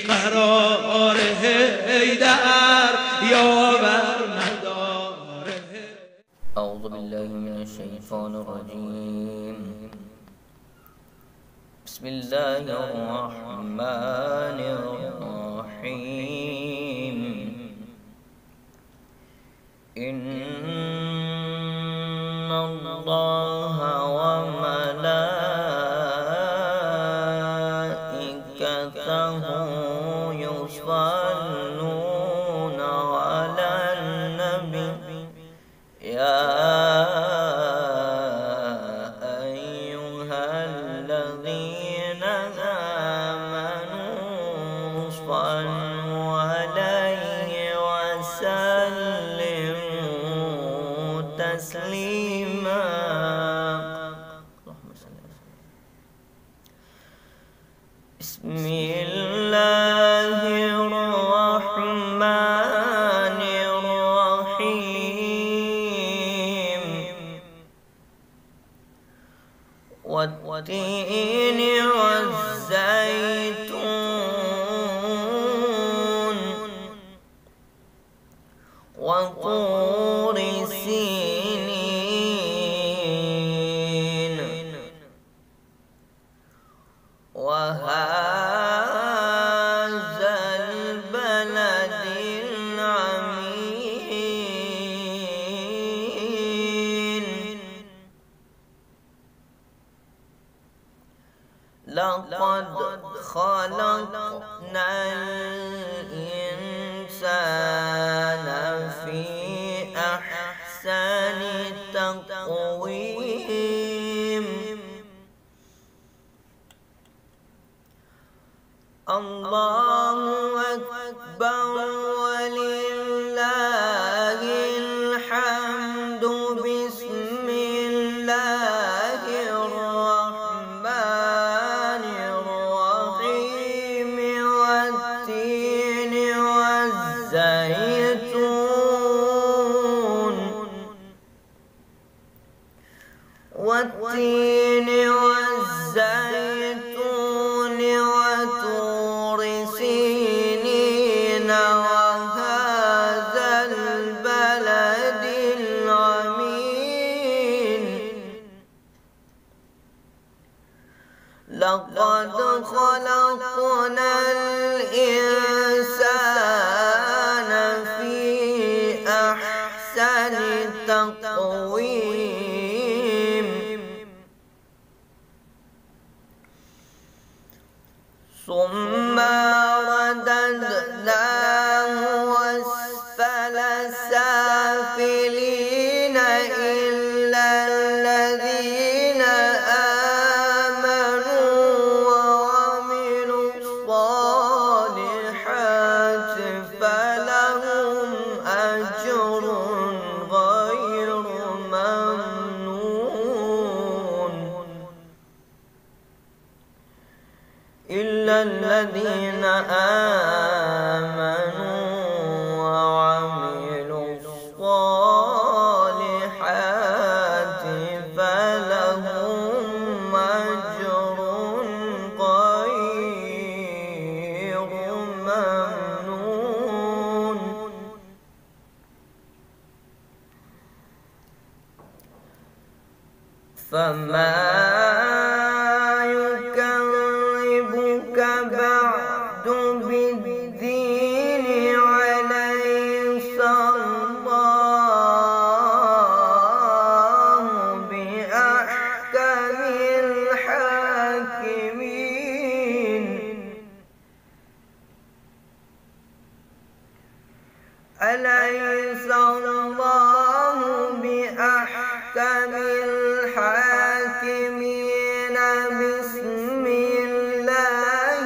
قرار حیدر یاور نداره. اعوذ بالله من الشیطان الرجیم. بسم الله الرحمن الرحیم. ان الله وملائكته يصلون على النبي يا أيها الذين آمنوا صلوا عليه وسلموا تسليما. بسم الله الرحمن الرحيم. والتين والزيتون وطور سينين وهذا البلد العميد. لقد خلقنا الإنسان في أحسن تقويم. الله أكبر ولله الحمد. بسم الله الرحمن الرحيم. والتين والزيتون والتين والزيتون وطور سينين وهذا البلد العميد. لقد خلقنا الإنسان في أحسن تقويم. ثم رددناه أسفل سافلين إلا الذين آمنوا وعملوا الصالحات فلهم أجر غير ممنون إلا الذين آمنوا وعملوا الصالحات فلهم أجر غير ممنون. فما يكذبك بعد بالدين. أليس الله بأحكم الحاكمين. أليس الله بأحكم الحاكمين. بسم الله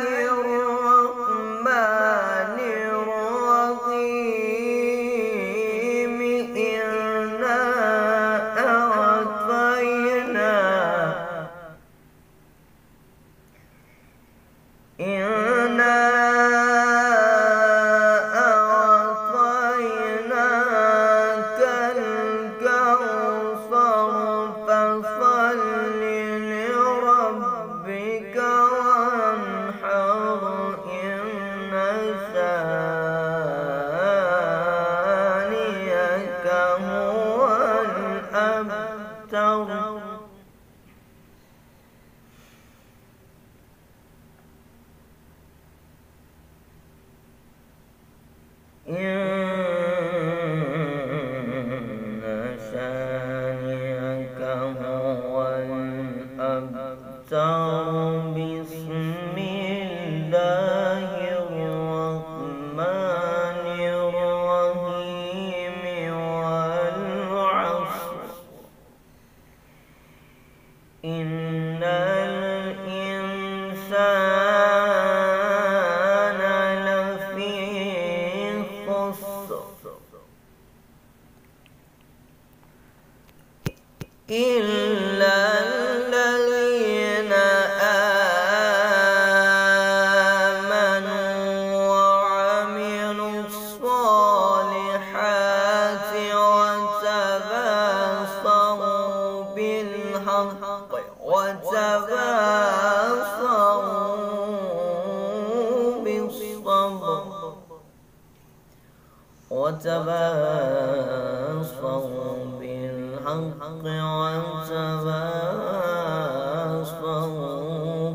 الرحمن الرحيم. إنا أعطيناك الكوثر فصل الأرض إن شانئك هو الأبتر بسم الله الرحمن الرحيم والعصر إن الإنسان لفي خسر إلا الذين آمنوا وعملوا الصالحات وتواصوا بالحق وتواصوا بالصبر وتواصوا بالحق وتواصوا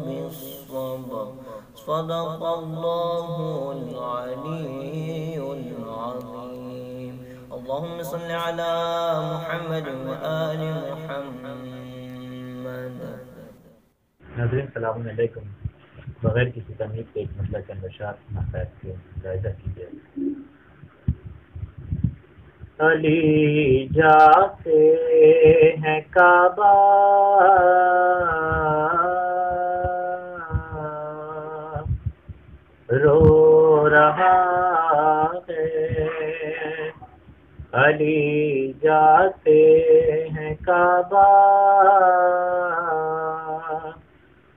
بالصبر صدق الله العلي العظيم اللهم صل على محمد وآل محمد. ناظرین السلام علیکم. بغیر کسی تمہید کے ایک مسئلہ کے اندر نفایت کے جائزہ کیجیے. علی جاتے ہیں کعبہ رو رہا ہے. علی جاتے ہیں کعبہ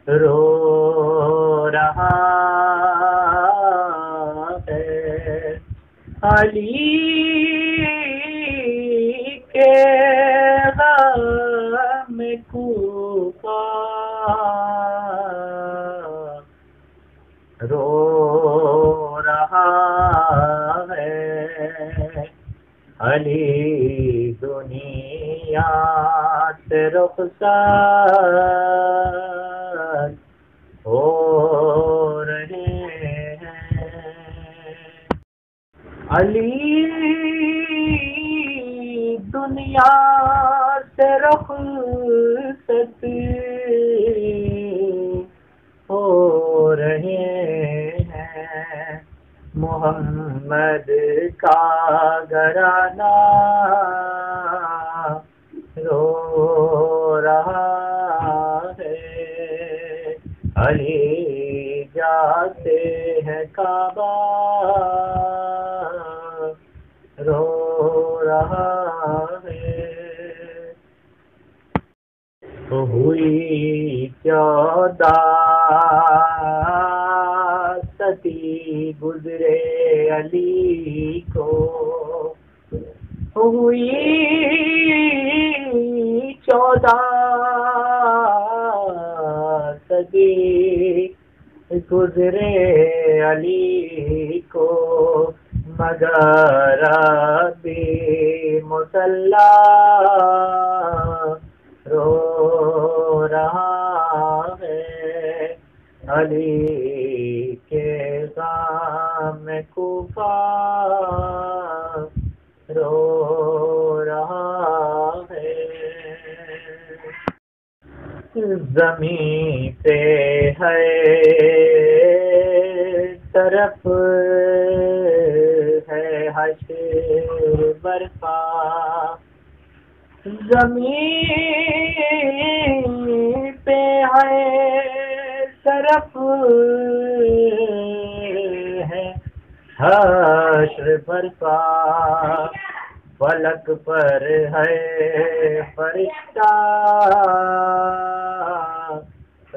رو رہا ہے. علی کے غم کوفہ رو رہا ہے. علی دنیا سے رخصت ہو رہے ہیں. علی دنیا سے رخصت ہو رہے ہیں. محمد کا گھرانہ رو رہا ہے. علی جاتے ہیں کعبہ رو رہا ہے. ہوئی 14 صدی گزرے علی کو. ہوئی 14 صدی گزرے علی کو. مگر ابھی مسلح رو رہا ہے. علی کے غم کوفہ رو رہا ہے. زمین پہ ہے طرف ہے حشر برپا. زمین پہ ہے طرف ہے حشر برپا. فلک پر ہے فرشتہ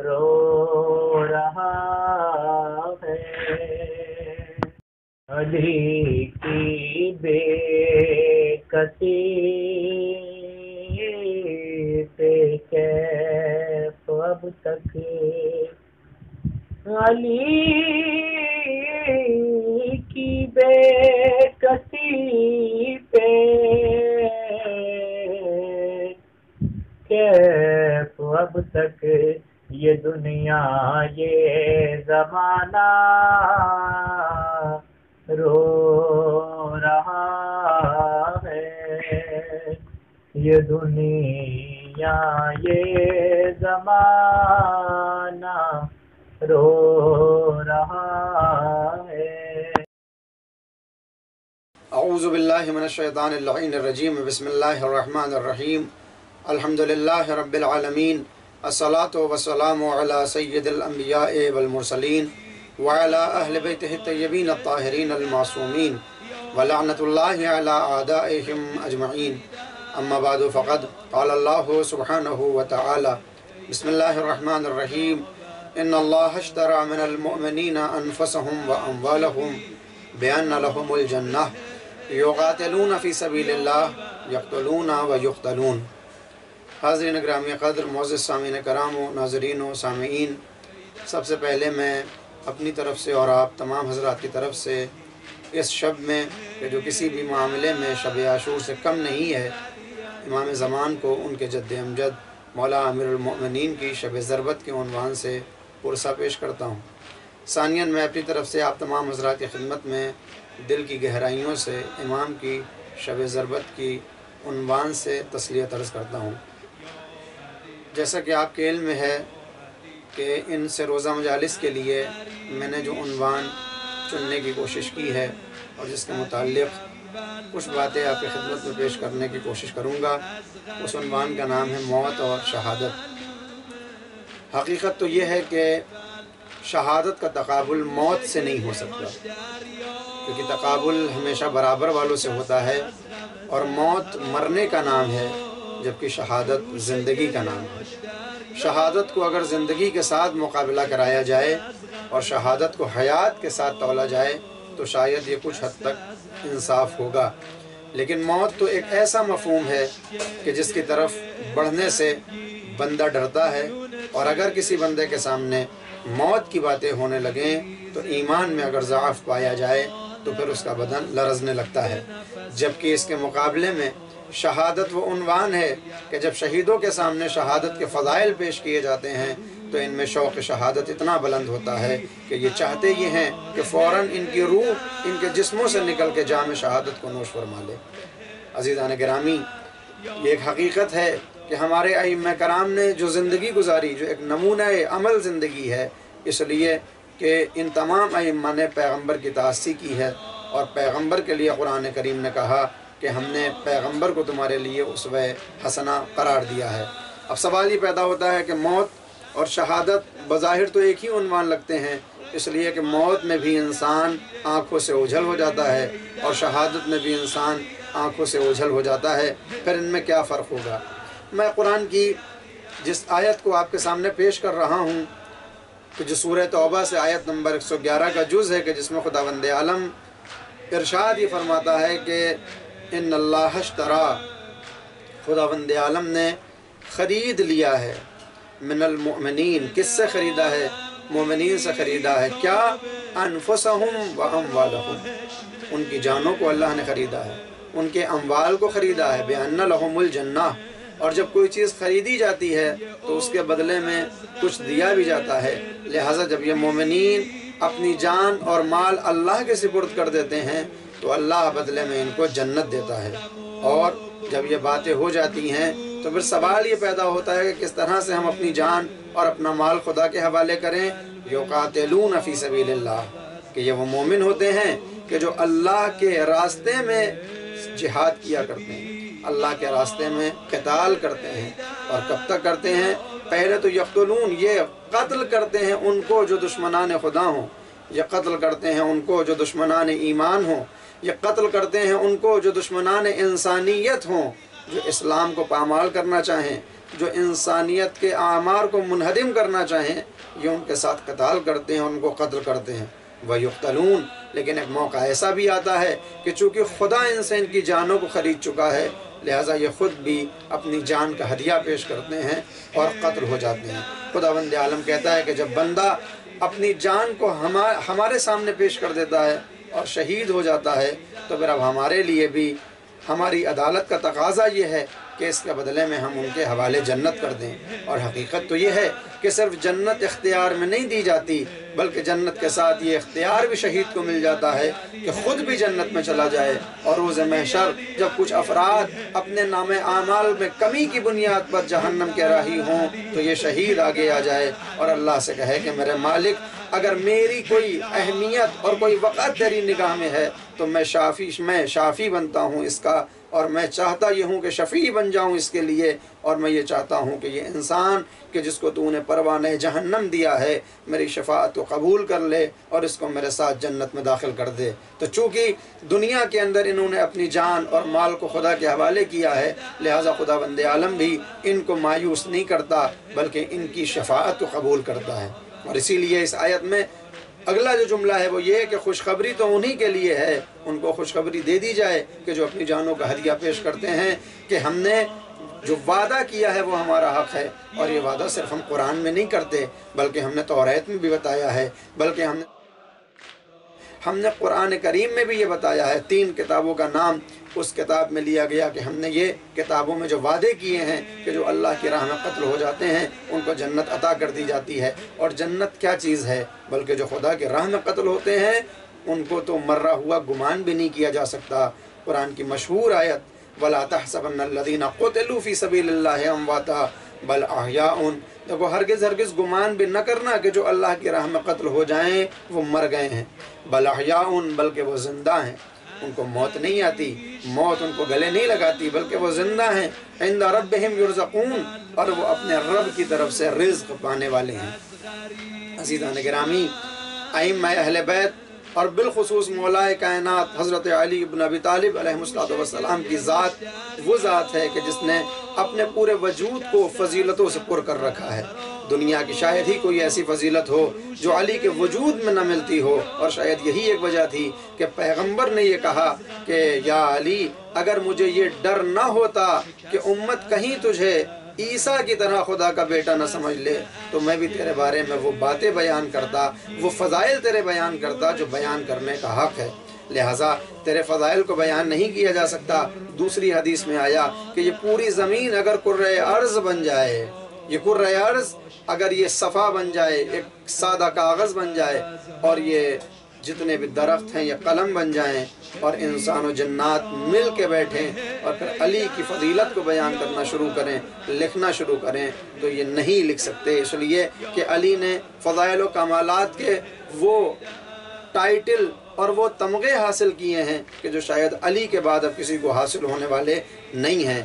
رو رہا ہے. علی کی بے کسی پہ کیف اب تک. علی کی بے کسی پہ کیف اب تک یہ دنیا یہ زمانہ رو رہا ہے، یہ دنیا یہ زمانہ رو رہا ہے۔ اعوذ باللہ من الشیطان اللعین الرجیم، بسم اللہ الرحمن الرحیم، الحمدللہ رب العالمین، الصلاة والسلام علی سید الانبیاء والمرسلین وعلی اہل بیتہ الطیبین الطاہرین المعصومین ولعنۃ اللہ علی اعدائہم اجمعین، اما بعد فقد قال اللہ سبحانہ وتعالی بسم اللہ الرحمن الرحیم، ان اللہ اشترى من المؤمنین انفسهم واموالهم بأن لهم الجنہ یقاتلون فی سبیل اللہ یقتلون و یقتلون۔ حاضرین گرامی قدر، معزز سامعین کرام و ناظرین و سامعین، سب سے پہلے میں اپنی طرف سے اور آپ تمام حضرات کی طرف سے اس شب میں کہ جو کسی بھی معاملے میں شب عاشور سے کم نہیں ہے، امام زمان کو ان کے جد امجد مولا امیر المؤمنین کی شب ضربت کے عنوان سے پرسہ پیش کرتا ہوں۔ ثانیاً میں اپنی طرف سے آپ تمام حضرات کی خدمت میں دل کی گہرائیوں سے امام کی شب ضربت کی عنوان سے تسلیت عرض کرتا ہوں۔ جیسا کہ آپ کے علم میں ہے کہ ان سے روزہ مجالس کے لیے میں نے جو عنوان چننے کی کوشش کی ہے اور جس کے متعلق کچھ باتیں آپ کی خدمت میں پیش کرنے کی کوشش کروں گا، اس عنوان کا نام ہے موت اور شہادت۔ حقیقت تو یہ ہے کہ شہادت کا تقابل موت سے نہیں ہو سکتا، کیونکہ تقابل ہمیشہ برابر والوں سے ہوتا ہے، اور موت مرنے کا نام ہے جبکہ شہادت زندگی کا نام ہے۔ شہادت کو اگر زندگی کے ساتھ مقابلہ کرایا جائے اور شہادت کو حیات کے ساتھ تولا جائے تو شاید یہ کچھ حد تک انصاف ہوگا، لیکن موت تو ایک ایسا مفہوم ہے کہ جس کی طرف بڑھنے سے بندہ ڈرتا ہے، اور اگر کسی بندے کے سامنے موت کی باتیں ہونے لگیں تو ایمان میں اگر ضعف پایا جائے تو پھر اس کا بدن لرزنے لگتا ہے، جبکہ اس کے مقابلے میں شہادت وہ عنوان ہے کہ جب شہیدوں کے سامنے شہادت کے فضائل پیش کیے جاتے ہیں تو ان میں شوق شہادت اتنا بلند ہوتا ہے کہ یہ چاہتے یہ ہیں کہ فوراً ان کی روح ان کے جسموں سے نکل کے جام شہادت کو نوش فرما لے۔ عزیزان گرامی، یہ ایک حقیقت ہے کہ ہمارے ائمہ کرام نے جو زندگی گزاری، جو ایک نمونہ عمل زندگی ہے، اس لیے کہ ان تمام ائمہ نے پیغمبر کی تعصی کی ہے، اور پیغمبر کے لیے قرآن کریم نے کہا کہ ہم نے پیغمبر کو تمہارے لیے اسوہ حسنہ قرار دیا ہے۔ اب سوال یہ پیدا ہوتا ہے کہ موت اور شہادت بظاہر تو ایک ہی عنوان لگتے ہیں، اس لیے کہ موت میں بھی انسان آنکھوں سے اوجھل ہو جاتا ہے اور شہادت میں بھی انسان آنکھوں سے اوجھل ہو جاتا ہے، پھر ان میں کیا فرق ہوگا؟ میں قرآن کی جس آیت کو آپ کے سامنے پیش کر رہا ہوں کہ جو سورہ توبہ سے آیت نمبر 111 کا جز ہے، کہ جس میں خداوند عالم ارشاد یہ فرماتا ہے کہ ان اللہ اشترا، خداوند عالم نے خرید لیا ہے، من المؤمنین، کس سے خریدا ہے؟ مومنین سے خریدا ہے۔ کیا؟ انفسہم و اموالہم، ان کی جانوں کو اللہ نے خریدا ہے، ان کے اموال کو خریدا ہے، بأن لہم الجنہ، اور جب کوئی چیز خریدی جاتی ہے تو اس کے بدلے میں کچھ دیا بھی جاتا ہے، لہٰذا جب یہ مومنین اپنی جان اور مال اللہ کے سپرد کر دیتے ہیں تو اللہ بدلے میں ان کو جنت دیتا ہے۔ اور جب یہ باتیں ہو جاتی ہیں تو پھر سوال یہ پیدا ہوتا ہے کہ کس طرح سے ہم اپنی جان اور اپنا مال خدا کے حوالے کریں۔ یقاتلون فی سبیل اللہ، کہ یہ وہ مومن ہوتے ہیں کہ جو اللہ کے راستے میں جہاد کیا کرتے ہیں، اللہ کے راستے میں قتال کرتے ہیں، اور کب تک کرتے ہیں؟ پہلے تو یقتلون، یہ قتل کرتے ہیں ان کو جو دشمنان خدا ہوں، یہ قتل کرتے ہیں ان کو جو دشمنان ایمان ہوں، یہ قتل کرتے ہیں ان کو جو دشمنان انسانیت ہوں، جو اسلام کو پامال کرنا چاہیں، جو انسانیت کے اعمار کو منہدم کرنا چاہیں، یہ ان کے ساتھ قتال کرتے ہیں، ان کو قتل کرتے ہیں۔ وَيُقْتَلُونَ، لیکن ایک موقع ایسا بھی آتا ہے کہ چونکہ خدا ان سے ان کی جانوں کو خرید چکا ہے، لہٰذا یہ خود بھی اپنی جان کا ہدیہ پیش کرتے ہیں اور قتل ہو جاتے ہیں۔ خداوند عالم کہتا ہے کہ جب بندہ اپنی جان کو ہمارے سامنے پیش کر دیتا ہے اور شہید ہو جاتا ہے تو پھر اب ہمارے لیے بھی ہماری عدالت کا تقاضا یہ ہے کہ کہ اس کے بدلے میں ہم ان کے حوالے جنت کر دیں۔ اور حقیقت تو یہ ہے کہ صرف جنت اختیار میں نہیں دی جاتی، بلکہ جنت کے ساتھ یہ اختیار بھی شہید کو مل جاتا ہے کہ خود بھی جنت میں چلا جائے۔ اور روز محشر جب کچھ افراد اپنے نام اعمال میں کمی کی بنیاد پر جہنم کے راہی ہوں تو یہ شہید آگے آ جائے اور اللہ سے کہے کہ میرے مالک، اگر میری کوئی اہمیت اور کوئی وقت تیری نگاہ میں ہے تو میں شافی بنتا ہوں اس کا، اور میں چاہتا یہ ہوں کہ شفیع بن جاؤں اس کے لیے، اور میں یہ چاہتا ہوں کہ یہ انسان کہ جس کو تو نے پروانہ جہنم دیا ہے میری شفاعت کو قبول کر لے اور اس کو میرے ساتھ جنت میں داخل کر دے۔ تو چونکہ دنیا کے اندر انہوں نے اپنی جان اور مال کو خدا کے حوالے کیا ہے، لہٰذا خدا بند عالم بھی ان کو مایوس نہیں کرتا بلکہ ان کی شفاعت کو قبول کرتا ہے۔ اور اسی لیے اس آیت میں اگلا جو جملہ ہے وہ یہ ہے کہ خوشخبری تو انہی کے لیے ہے، ان کو خوشخبری دے دی جائے کہ جو اپنی جانوں کا ہدیہ پیش کرتے ہیں کہ ہم نے جو وعدہ کیا ہے وہ ہمارا حق ہے۔ اور یہ وعدہ صرف ہم قرآن میں نہیں کرتے بلکہ ہم نے توریت میں بھی بتایا ہے، بلکہ ہم نے قرآن کریم میں بھی یہ بتایا ہے۔ 3 کتابوں کا نام اس کتاب میں لیا گیا کہ ہم نے یہ کتابوں میں جو وعدے کیے ہیں کہ جو اللہ کی راہ میں قتل ہو جاتے ہیں ان کو جنت عطا کر دی جاتی ہے۔ اور جنت کیا چیز ہے، بلکہ جو خدا کی راہ میں قتل ہوتے ہیں ان کو تو مرا ہوا گمان بھی نہیں کیا جا سکتا۔ قرآن کی مشہور آیت وَلَا تَحْسَبَنَّ الَّذِينَ قُتِلُوا فِي سَبِيلِ اللَّهِ أَمْوَاتًا بَلْ أَحْيَاءٌ، دیکھو ہرگز گمان بھی نہ کرنا کہ جو اللہ کی راہ میں قتل ہو جائیں وہ مر گئے ہیں، بَلْ أَحْيَاءٌ، بلکہ وہ زندہ ہیں، ان کو موت نہیں آتی، موت ان کو گلے نہیں لگاتی، بلکہ وہ زندہ ہیں، عند ربہم یرزقون، اور وہ اپنے رب کی طرف سے رزق پانے والے ہیں۔ عزیزان گرامی، ائمہ اہل بیت اور بالخصوص مولائے کائنات حضرت علی بن ابی طالب علیہ السلام کی ذات وہ ذات ہے کہ جس نے اپنے پورے وجود کو فضیلتوں سے پر کر رکھا ہے۔ دنیا کی شاید ہی کوئی ایسی فضیلت ہو جو علی کے وجود میں نہ ملتی ہو، اور شاید یہی ایک وجہ تھی کہ پیغمبر نے یہ کہا کہ یا علی، اگر مجھے یہ ڈر نہ ہوتا کہ امت کہیں تجھے عیسیٰ کی طرح خدا کا بیٹا نہ سمجھ لے تو میں بھی تیرے بارے میں وہ باتیں بیان کرتا، وہ فضائل تیرے بیان کرتا جو بیان کرنے کا حق ہے، لہٰذا تیرے فضائل کو بیان نہیں کیا جا سکتا۔ دوسری حدیث میں آیا کہ یہ پوری زمین اگر کرۂ ارض بن جائے، یہ کرۂ ارض اگر یہ صفحہ بن جائے، ایک سادہ کاغذ بن جائے، اور یہ جتنے بھی درخت ہیں یہ قلم بن جائیں، اور انسان و جنات مل کے بیٹھیں اور پھر علی کی فضیلت کو بیان کرنا شروع کریں، لکھنا شروع کریں، تو یہ نہیں لکھ سکتے، اس لیے کہ علی نے فضائل و کمالات کے وہ ٹائٹل اور وہ تمغے حاصل کیے ہیں کہ جو شاید علی کے بعد اب کسی کو حاصل ہونے والے نہیں ہیں۔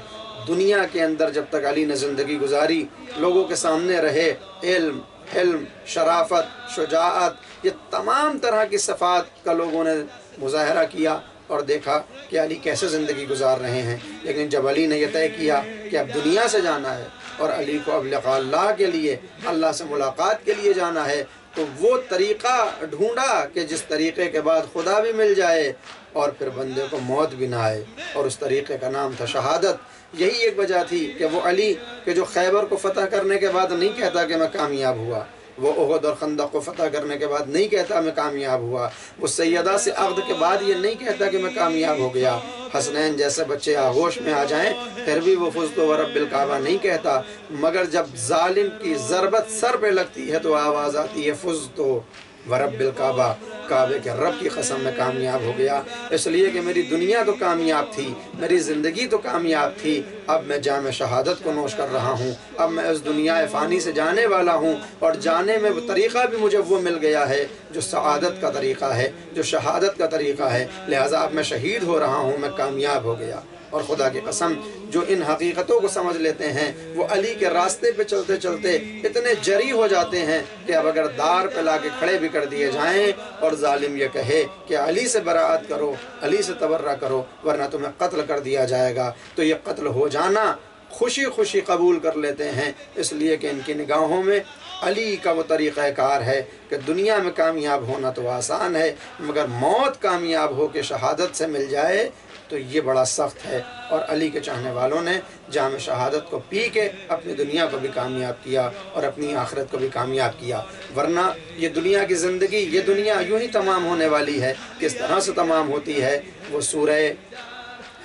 دنیا کے اندر جب تک علی نے زندگی گزاری، لوگوں کے سامنے رہے، علم، حلم، شرافت، شجاعت، یہ تمام طرح کی صفات کا لوگوں نے مظاہرہ کیا اور دیکھا کہ علی کیسے زندگی گزار رہے ہیں۔ لیکن جب علی نے یہ طے کیا کہ اب دنیا سے جانا ہے اور علی کو اب لقاء اللہ کے لیے، اللہ سے ملاقات کے لیے جانا ہے، تو وہ طریقہ ڈھونڈا کہ جس طریقے کے بعد خدا بھی مل جائے اور پھر بندے کو موت بھی نہ آئے، اور اس طریقے کا نام تھا شہادت۔ یہی ایک وجہ تھی کہ وہ علی کہ جو خیبر کو فتح کرنے کے بعد نہیں کہتا کہ میں کامیاب ہوا، وہ احد اور خندق کو فتح کرنے کے بعد نہیں کہتا میں کامیاب ہوا، وہ سیدہ سے عقد کے بعد یہ نہیں کہتا کہ میں کامیاب ہو گیا، حسنین جیسے بچے آغوش میں آ جائیں پھر بھی وہ فزت ورب الکعبہ نہیں کہتا، مگر جب ظالم کی ضربت سر پہ لگتی ہے تو آواز آتی ہے فزت ورب الکعبہ، کعبے کے رب کی قسم میں کامیاب ہو گیا، اس لیے کہ میری دنیا تو کامیاب تھی، میری زندگی تو کامیاب تھی، اب میں جام شہادت کو نوش کر رہا ہوں، اب میں اس دنیا فانی سے جانے والا ہوں، اور جانے میں وہ طریقہ بھی مجھے وہ مل گیا ہے جو سعادت کا طریقہ ہے، جو شہادت کا طریقہ ہے، لہٰذا اب میں شہید ہو رہا ہوں، میں کامیاب ہو گیا۔ اور خدا کی قسم جو ان حقیقتوں کو سمجھ لیتے ہیں وہ علی کے راستے پہ چلتے چلتے اتنے جری ہو جاتے ہیں کہ اب اگر دار پہ لا کے کھڑے بھی کر دیے جائیں اور ظالم یہ کہے کہ علی سے براعت کرو، علی سے تبرہ کرو ورنہ تمہیں قتل کر دیا جائے گا، تو یہ قتل ہو جانا خوشی خوشی قبول کر لیتے ہیں، اس لیے کہ ان کی نگاہوں میں علی کا وہ طریقہ کار ہے کہ دنیا میں کامیاب ہونا تو آسان ہے، مگر موت کامیاب ہو کے شہادت سے مل جائے تو یہ بڑا سخت ہے۔ اور علی کے چاہنے والوں نے جام شہادت کو پی کے اپنی دنیا کو بھی کامیاب کیا اور اپنی آخرت کو بھی کامیاب کیا، ورنہ یہ دنیا کی زندگی، یہ دنیا یوں ہی تمام ہونے والی ہے۔ کس طرح سے تمام ہوتی ہے وہ سورہ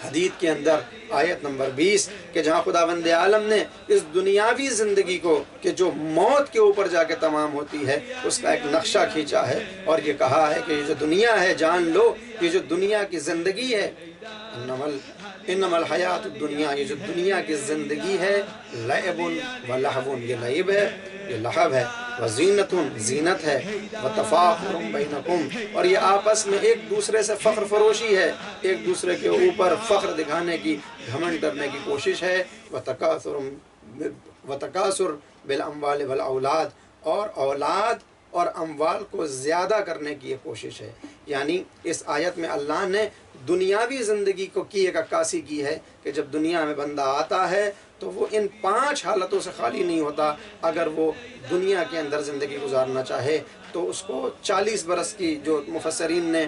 حدید کے اندر آیت نمبر 20 کہ جہاں خداوند عالم نے اس دنیاوی زندگی کو کہ جو موت کے اوپر جا کے تمام ہوتی ہے اس کا ایک نقشہ کھینچا ہے اور یہ کہا ہے کہ یہ جو دنیا ہے جان لو یہ جو دنیا کی زندگی ہے انما الحیات الدنیا یہ جو دنیا کی زندگی ہے لعب و لہو یہ لعب ہے یہ لہو ہے وزینت زینت ہے وتفاخر بینکم اور یہ آپس میں ایک دوسرے سے فخر فروشی ہے ایک دوسرے کے اوپر فخر دکھانے کی گھمنڈ کرنے کی کوشش ہے وتکاثر بالاموال والاولاد اور اولاد اور اموال کو زیادہ کرنے کی یہ کوشش ہے یعنی اس آیت میں اللہ نے دنیاوی زندگی کو کی ایک عکاسی کی ہے کہ جب دنیا میں بندہ آتا ہے تو وہ ان 5 حالتوں سے خالی نہیں ہوتا اگر وہ دنیا کے اندر زندگی گزارنا چاہے تو اس کو 40 برس کی جو مفسرین نے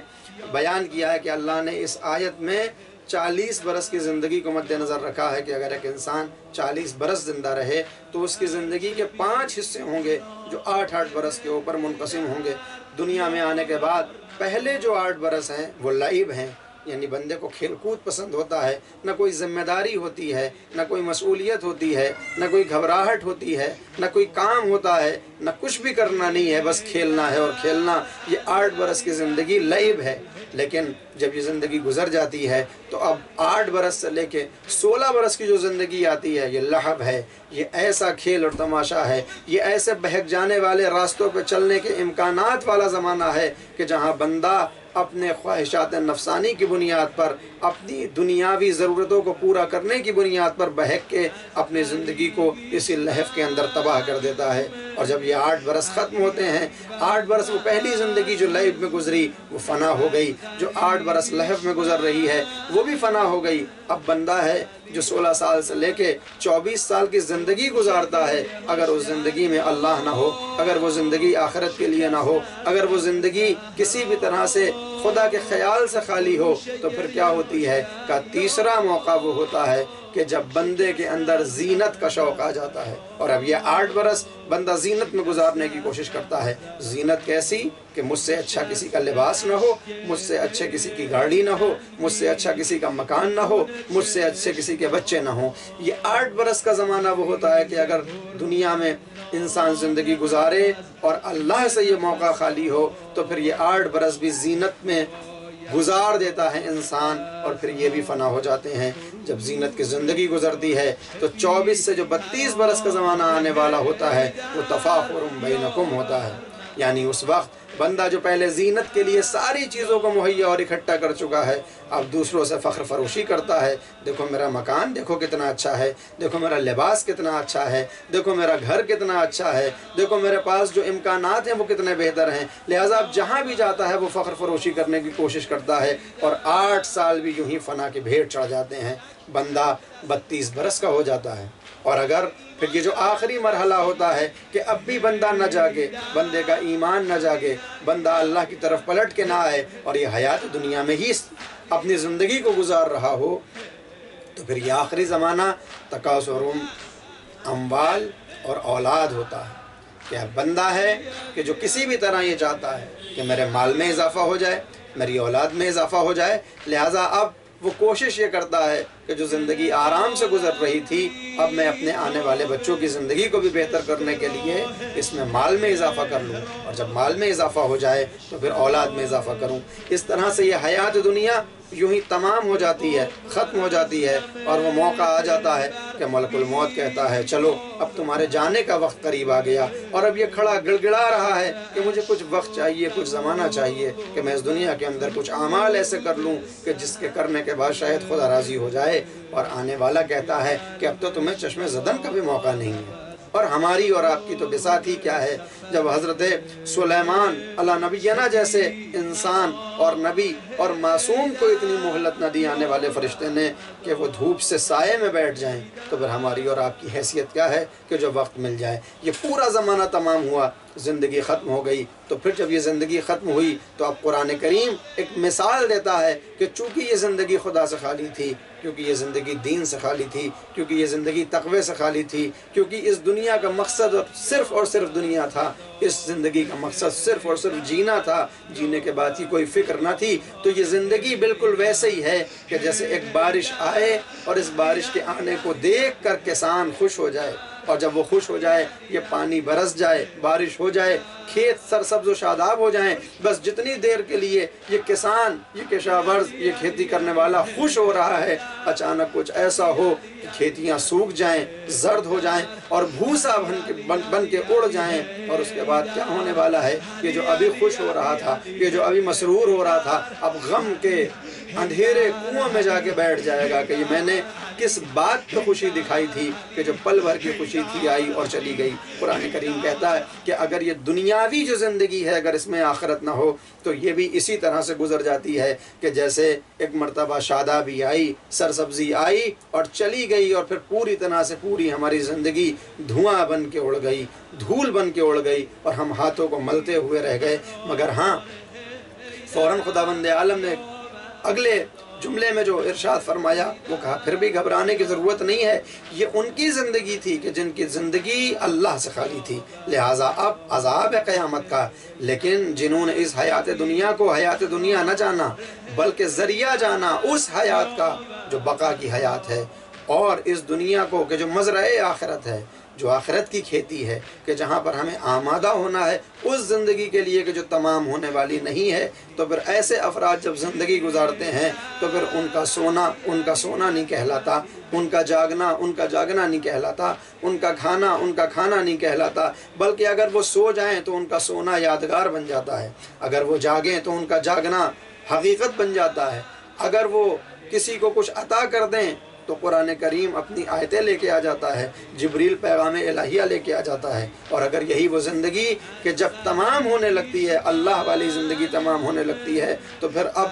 بیان کیا ہے کہ اللہ نے اس آیت میں 40 برس کی زندگی کو مد نظر رکھا ہے کہ اگر ایک انسان 40 برس زندہ رہے تو اس کی زندگی کے 5 حصے ہوں گے جو 8-8 برس کے اوپر منقسم ہوں گے دنیا میں آنے کے بعد پہلے جو 8 برس ہیں وہ لعب ہیں یعنی بندے کو کھیل کود پسند ہوتا ہے نہ کوئی ذمہ داری ہوتی ہے نہ کوئی مسئولیت ہوتی ہے نہ کوئی گھبراہٹ ہوتی ہے نہ کوئی کام ہوتا ہے نہ کچھ بھی کرنا نہیں ہے بس کھیلنا ہے اور کھیلنا یہ 8 برس کی زندگی لعب ہے لیکن جب یہ زندگی گزر جاتی ہے تو اب 8 برس سے لے کے 16 برس کی جو زندگی آتی ہے یہ لہب ہے یہ ایسا کھیل اور تماشا ہے یہ ایسے بہک جانے والے راستوں پہ چلنے کے امکانات والا زمانہ ہے کہ جہاں بندہ اپنے خواہشات نفسانی کی بنیاد پر اپنی دنیاوی ضرورتوں کو پورا کرنے کی بنیاد پر بہک کے اپنی زندگی کو اسی لہف کے اندر تباہ کر دیتا ہے اور جب یہ 8 برس ختم ہوتے ہیں 8 برس وہ پہلی زندگی جو لہف میں گزری وہ فنا ہو گئی جو 8 برس لہف میں گزر رہی ہے وہ بھی فنا ہو گئی اب بندہ ہے جو 16 سال سے لے کے 24 سال کی زندگی گزارتا ہے اگر اس زندگی میں اللہ نہ ہو اگر وہ زندگی آخرت کے لیے نہ ہو اگر وہ زندگی کسی بھی طرح سے خدا کے خیال سے خالی ہو تو پھر کیا ہوتی ہے کہ تیسرا موقع وہ ہوتا ہے کہ جب بندے کے اندر زینت کا شوق آ جاتا ہے اور اب یہ 8 برس بندہ زینت میں گزارنے کی کوشش کرتا ہے زینت کیسی کہ مجھ سے اچھا کسی کا لباس نہ ہو مجھ سے اچھے کسی کی گاڑی نہ ہو مجھ سے اچھا کسی کا مکان نہ ہو مجھ سے اچھے کسی کے بچے نہ ہوں یہ 8 برس کا زمانہ وہ ہوتا ہے کہ اگر دنیا میں انسان زندگی گزارے اور اللہ سے یہ موقع خالی ہو تو پھر یہ 8 برس بھی زینت میں گزار دیتا ہے انسان اور پھر یہ بھی فنا ہو جاتے ہیں جب زینت کی زندگی گزرتی ہے تو 24 سے جو 32 برس کا زمانہ آنے والا ہوتا ہے وہ تفاخر بینکم ہوتا ہے یعنی اس وقت بندہ جو پہلے زینت کے لیے ساری چیزوں کو مہیا اور اکٹھا کر چکا ہے اب دوسروں سے فخر فروشی کرتا ہے دیکھو میرا مکان دیکھو کتنا اچھا ہے دیکھو میرا لباس کتنا اچھا ہے دیکھو میرا گھر کتنا اچھا ہے دیکھو میرے پاس جو امکانات ہیں وہ کتنے بہتر ہیں لہٰذا اب جہاں بھی جاتا ہے وہ فخر فروشی کرنے کی کوشش کرتا ہے اور 8 سال بھی یوں ہی فنا کے بھیٹ چڑھ جاتے ہیں بندہ 32 برس کا ہو جاتا ہے اور اگر پھر یہ جو آخری مرحلہ ہوتا ہے کہ اب بھی بندہ نہ جاگے بندے کا ایمان نہ جاگے بندہ اللہ کی طرف پلٹ کے نہ آئے اور یہ حیات دنیا میں ہی اپنی زندگی کو گزار رہا ہو تو پھر یہ آخری زمانہ تکاثر اموال اور اولاد ہوتا ہے کہ اب بندہ ہے کہ جو کسی بھی طرح یہ چاہتا ہے کہ میرے مال میں اضافہ ہو جائے میری اولاد میں اضافہ ہو جائے لہٰذا اب وہ کوشش یہ کرتا ہے کہ جو زندگی آرام سے گزر رہی تھی اب میں اپنے آنے والے بچوں کی زندگی کو بھی بہتر کرنے کے لیے اس میں مال میں اضافہ کر لوں اور جب مال میں اضافہ ہو جائے تو پھر اولاد میں اضافہ کروں اس طرح سے یہ حیات دنیا یوں ہی تمام ہو جاتی ہے ختم ہو جاتی ہے اور وہ موقع آ جاتا ہے کہ ملک الموت کہتا ہے چلو اب تمہارے جانے کا وقت قریب آ گیا اور اب یہ کھڑا گڑگڑا رہا ہے کہ مجھے کچھ وقت چاہیے کچھ زمانہ چاہیے کہ میں اس دنیا کے اندر کچھ اعمال ایسے کر لوں کہ جس کے کرنے کے بعد شاید خدا راضی ہو جائے اور آنے والا کہتا ہے کہ اب تو تمہیں چشم زدن کا بھی موقع نہیں ہے اور ہماری اور آپ کی تو بساط ہی کیا ہے جب حضرت سلیمان علیہ نبینا جیسے انسان اور نبی اور معصوم کو اتنی مہلت نہ دی آنے والے فرشتے نے کہ وہ دھوپ سے سائے میں بیٹھ جائیں تو پھر ہماری اور آپ کی حیثیت کیا ہے کہ جو وقت مل جائے یہ پورا زمانہ تمام ہوا زندگی ختم ہو گئی۔ تو پھر جب یہ زندگی ختم ہوئی تو اب قرآن کریم ایک مثال دیتا ہے کہ چونکہ یہ زندگی خدا سے خالی تھی، کیونکہ یہ زندگی دین سے خالی تھی، کیونکہ یہ زندگی تقوی سے خالی تھی، کیونکہ اس دنیا کا مقصد اور صرف دنیا تھا، اس زندگی کا مقصد صرف اور صرف جینا تھا، جینے کے بعد کی کوئی فکر نہ تھی، تو یہ زندگی بالکل ویسے ہی ہے کہ جیسے ایک بارش آئے اور اس بارش کے آنے کو دیکھ کر کسان خوش ہو جائے، اور جب وہ خوش ہو جائے، یہ پانی برس جائے، بارش ہو جائے، کھیت سرسبز و شاداب ہو جائیں، بس جتنی دیر کے لیے یہ کسان، یہ کشاورز، یہ کھیتی کرنے والا خوش ہو رہا ہے، اچانک کچھ ایسا ہو کہ کھیتیاں سوکھ جائیں، زرد ہو جائیں اور بھوسا بن کے اڑ جائیں، اور اس کے بعد کیا ہونے والا ہے؟ یہ جو ابھی خوش ہو رہا تھا، یہ جو ابھی مسرور ہو رہا تھا، اب غم کے اندھیرے کنویں میں جا کے بیٹھ جائے گا کہ یہ میں نے کس بات پہ خوشی دکھائی تھی کہ جو پل بھر کی خوشی تھی آئی اور چلی گئی۔ قرآن کریم کہتا ہے کہ اگر یہ دنیاوی جو زندگی ہے اگر اس میں آخرت نہ ہو تو یہ بھی اسی طرح سے گزر جاتی ہے کہ جیسے ایک مرتبہ شادابی آئی، سرسبزی آئی اور چلی گئی، اور پھر پوری طرح سے پوری ہماری زندگی دھواں بن کے اڑ گئی، دھول بن کے اڑ گئی، اور ہم ہاتھوں کو ملتے ہوئے رہ گئے۔ مگر ہاں، فوراً خداوند عالم نے اگلے جملے میں جو ارشاد فرمایا وہ کہا پھر بھی گھبرانے کی ضرورت نہیں ہے، یہ ان کی زندگی تھی کہ جن کی زندگی اللہ سے خالی تھی، لہٰذا اب عذاب ہے قیامت کا، لیکن جنہوں نے اس حیات دنیا کو حیات دنیا نہ جانا بلکہ ذریعہ جانا اس حیات کا جو بقا کی حیات ہے، اور اس دنیا کو کہ جو مزرعہ آخرت ہے، جو آخرت کی کھیتی ہے، کہ جہاں پر ہمیں آمادہ ہونا ہے اس زندگی کے لیے کہ جو تمام ہونے والی نہیں ہے، تو پھر ایسے افراد جب زندگی گزارتے ہیں تو پھر ان کا سونا نہیں کہلاتا، ان کا جاگنا نہیں کہلاتا، ان کا کھانا نہیں کہلاتا، بلکہ اگر وہ سو جائیں تو ان کا سونا یادگار بن جاتا ہے، اگر وہ جاگیں تو ان کا جاگنا حقیقت بن جاتا ہے، اگر وہ کسی کو کچھ عطا کر دیں تو قرآن کریم اپنی آیتیں لے کے آ جاتا ہے، جبریل پیغام الہیہ لے کے آ جاتا ہے، اور اگر یہی وہ زندگی کہ جب تمام ہونے لگتی ہے، اللہ والی زندگی تمام ہونے لگتی ہے، تو پھر اب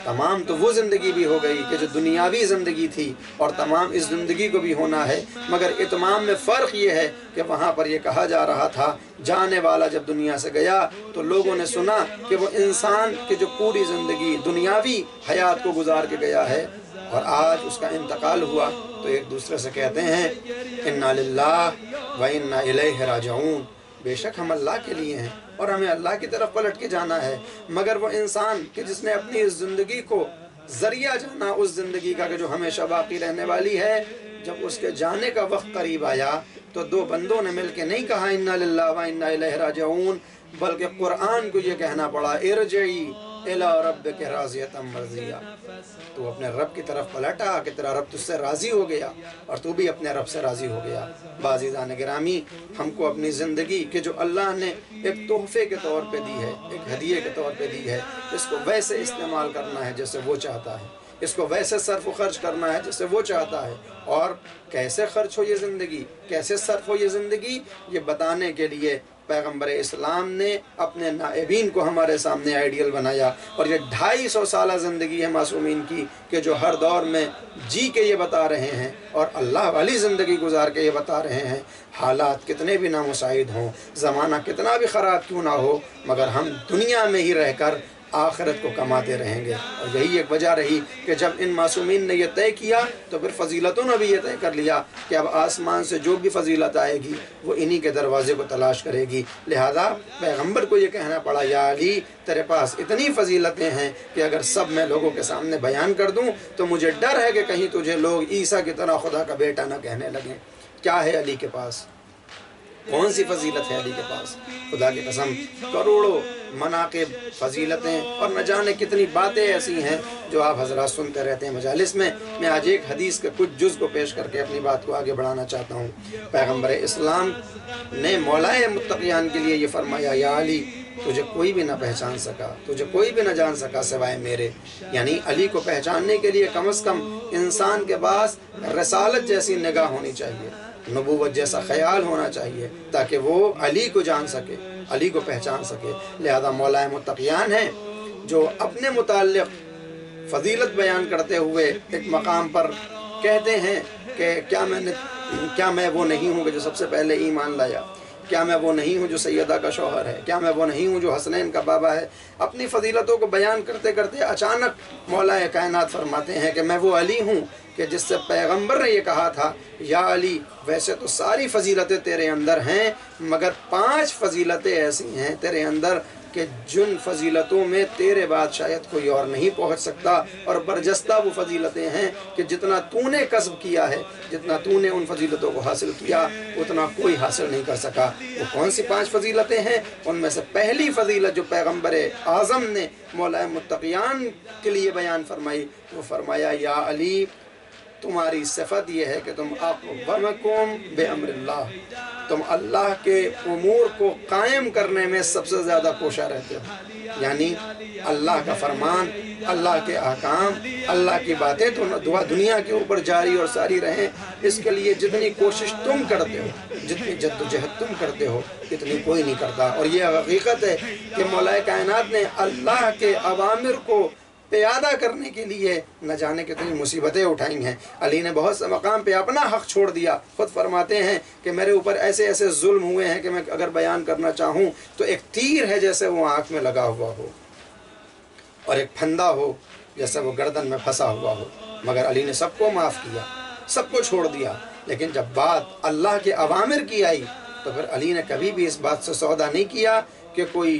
تمام تو وہ زندگی بھی ہو گئی کہ جو دنیاوی زندگی تھی، اور تمام اس زندگی کو بھی ہونا ہے، مگر اتمام میں فرق یہ ہے کہ وہاں پر یہ کہا جا رہا تھا جانے والا جب دنیا سے گیا تو لوگوں نے سنا کہ وہ انسان کی جو پوری زندگی دنیاوی حیات کو گزار کے گیا ہے اور آج اس کا انتقال ہوا، تو ایک دوسرے سے کہتے ہیں انا للہ و انا الیہ راجعون، بے شک ہم اللہ کے لیے ہیں اور ہمیں اللہ کی طرف پلٹ کے جانا ہے۔ مگر وہ انسان کہ جس نے اپنی اس زندگی کو ذریعہ جانا اس زندگی کا کہ جو ہمیشہ باقی رہنے والی ہے، جب اس کے جانے کا وقت قریب آیا تو دو بندوں نے مل کے نہیں کہا انا للہ و انا الیہ راجعون، بلکہ قرآن کو یہ کہنا پڑا ارجعی الی ربک راضیۃ مرضیہ، تو اپنے رب کی طرف پلٹا کہ تیرا رب تجھ سے راضی ہو گیا اور تو بھی اپنے رب سے راضی ہو گیا۔ عزیزان گرامی، ہم کو اپنی زندگی کہ جو اللہ نے ایک تحفے کے طور پہ دی ہے، ایک ہدیے کے طور پہ دی ہے، اس کو ویسے استعمال کرنا ہے جیسے وہ چاہتا ہے، اس کو ویسے صرف و خرچ کرنا ہے جیسے وہ چاہتا ہے، اور کیسے خرچ ہو یہ زندگی، کیسے صرف ہو یہ زندگی، یہ بتانے کے لیے پیغمبر اسلام نے اپنے نائبین کو ہمارے سامنے آئیڈیل بنایا، اور یہ 250 سالہ زندگی ہے معصومین کی کہ جو ہر دور میں جی کے یہ بتا رہے ہیں اور اللہ والی زندگی گزار کے یہ بتا رہے ہیں، حالات کتنے بھی نامساعد ہوں، زمانہ کتنا بھی خراب کیوں نہ ہو، مگر ہم دنیا میں ہی رہ کر آخرت کو کماتے رہیں گے۔ اور یہی ایک وجہ رہی کہ جب ان معصومین نے یہ طے کیا تو پھر فضیلتوں نے بھی یہ طے کر لیا کہ اب آسمان سے جو بھی فضیلت آئے گی وہ انہی کے دروازے کو تلاش کرے گی، لہذا پیغمبر کو یہ کہنا پڑا یا علی تیرے پاس اتنی فضیلتیں ہیں کہ اگر سب میں لوگوں کے سامنے بیان کر دوں تو مجھے ڈر ہے کہ کہیں تجھے لوگ عیسیٰ کی طرح خدا کا بیٹا نہ کہنے لگیں۔ کیا ہے علی کے پاس؟ کون سی فضیلت ہے علی کے پاس؟ خدا کی قسم کروڑوں مناقب، فضیلتیں اور نہ جانے کتنی باتیں ایسی ہیں جو آپ حضرات سنتے رہتے ہیں مجالس میں۔ میں آج ایک حدیث کے کچھ جز کو پیش کر کے اپنی بات کو آگے بڑھانا چاہتا ہوں۔ پیغمبر اسلام نے مولائے متقیان کے لیے یہ فرمایا یا علی تجھے کوئی بھی نہ پہچان سکا، تجھے کوئی بھی نہ جان سکا سوائے میرے، یعنی علی کو پہچاننے کے لیے کم از کم انسان کے پاس رسالت جیسی نگاہ ہونی چاہیے، نبوت جیسا خیال ہونا چاہیے تاکہ وہ علی کو جان سکے، علی کو پہچان سکے۔ لہذا مولائے متقیان ہیں جو اپنے متعلق فضیلت بیان کرتے ہوئے ایک مقام پر کہتے ہیں کہ کیا میں وہ نہیں ہوں کہ جو سب سے پہلے ایمان لایا، کیا میں وہ نہیں ہوں جو سیدہ کا شوہر ہے؟ کیا میں وہ نہیں ہوں جو حسنین کا بابا ہے؟ اپنی فضیلتوں کو بیان کرتے کرتے اچانک مولا کائنات فرماتے ہیں کہ میں وہ علی ہوں کہ جس سے پیغمبر نے یہ کہا تھا یا علی ویسے تو ساری فضیلتیں تیرے اندر ہیں مگر 5 فضیلتیں ایسی ہیں تیرے اندر کہ جن فضیلتوں میں تیرے بعد شاید کوئی اور نہیں پہنچ سکتا، اور برجستہ وہ فضیلتیں ہیں کہ جتنا تو نے کسب کیا ہے، جتنا تو نے ان فضیلتوں کو حاصل کیا اتنا کوئی حاصل نہیں کر سکا۔ وہ کون سی 5 فضیلتیں ہیں؟ ان میں سے پہلی فضیلت جو پیغمبر اعظم نے مولا متقیان کے لیے بیان فرمائی، وہ فرمایا یا علی تمہاری صفت یہ ہے کہ تم اقومکم بامر اللہ، تم اللہ کے امور کو قائم کرنے میں سب سے زیادہ کوشاں رہتے ہو، یعنی اللہ کا فرمان، اللہ کے احکام، اللہ کی باتیں تو دنیا کے اوپر جاری اور ساری رہیں، اس کے لیے جتنی کوشش تم کرتے ہو، جتنی جد و جہد تم کرتے ہو اتنی کوئی نہیں کرتا۔ اور یہ حقیقت ہے کہ مولا کائنات نے اللہ کے اوامر کو پیادہ کرنے کے لیے نہ جانے کتنی مصیبتیں اٹھائی ہیں۔ علی نے بہت سے مقام پہ اپنا حق چھوڑ دیا، خود فرماتے ہیں کہ میرے اوپر ایسے ایسے ظلم ہوئے ہیں کہ میں اگر بیان کرنا چاہوں تو ایک تیر ہے جیسے وہ آنکھ میں لگا ہوا ہو، اور ایک پھندا ہو جیسے وہ گردن میں پھنسا ہوا ہو، مگر علی نے سب کو معاف کیا، سب کو چھوڑ دیا۔ لیکن جب بات اللہ کے اوامر کی آئی تو پھر علی نے کبھی بھی اس بات سے سودا نہیں کیا کہ کوئی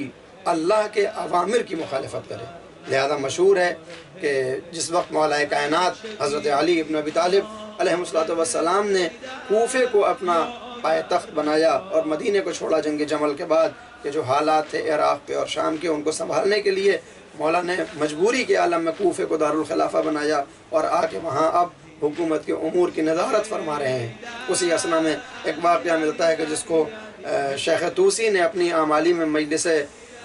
اللہ کے اوامر کی مخالفت کرے۔ لہذا مشہور ہے کہ جس وقت مولا کائنات حضرت علی ابن ابی طالب علیہ السلام نے کوفے کو اپنا پائے تخت بنایا اور مدینے کو چھوڑا جنگ جمل کے بعد، کہ جو حالات تھے عراق پہ اور شام کے ان کو سنبھالنے کے لیے مولا نے مجبوری کے عالم میں کوفے کو دارالخلافہ بنایا اور آ کے وہاں اب حکومت کے امور کی نظارت فرما رہے ہیں۔ اسی اسنا میں ایک واقعہ ملتا ہے کہ جس کو شیخ توسی نے اپنی اعمالی میں مجلس